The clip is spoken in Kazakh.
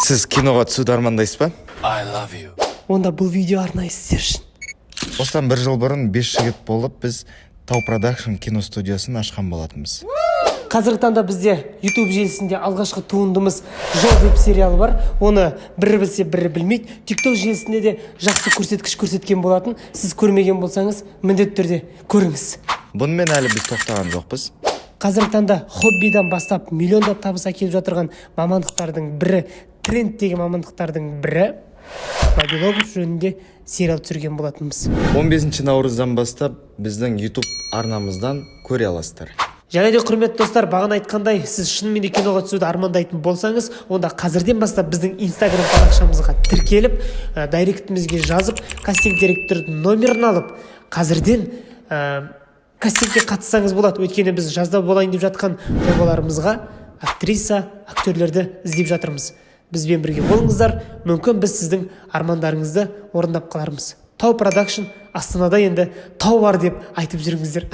Сіз киноға түсуді армандайсыз ба? Онда бұл видео арнайы сіздер үшін. Осыдан 1 жыл бұрын 5 жігіт болып, біз Тау Продакшн кино студиясын ашқан болатынбыз. Қазіргі таңда бізде YouTube желісінде алғашқы туындымыз Жол веб сериалы бар. Оны бірі білсе, бірі білмейді. TikTok желісінде де жақсы көрсеткіш көрсеткен болатын. Сіз көрмеген болсаңыз, міндетті түрде көріңіз. Бұнымен әлі біз тоқтаған жоқпыз. Қазіргі таңда хоббидан бастап миллиондап табыс әкеліп жатырған мамандықтардың бірі, тренд деген мамандықтардың бірі, мобилограф жөнінде сериал түсірген болатынбыз. 15 наурыздан бастап біздің YouTube арнамыздан көре аласыздар. Және де құрметті достар, бағана айтқандай, сіз шынымен де киноға түсуді армандайтын болсаңыз, онда қазірден бастап біздің Instagram парақшамызға тіркеліп, дайректімізге жазып, кастинг директорының номерін алып, қазірден кастингке қатыссаңыз болады. Өйткені біз жазда болайын деп жатқан жобаларымызға актриса, актерлерді іздеп жатырмыз. Бізбен бірге болыңыздар, мүмкін біз сіздің армандарыңызды орындап қалармыз. Тау Продакшн Астанада енді тау бар деп айтып жүріңіздер.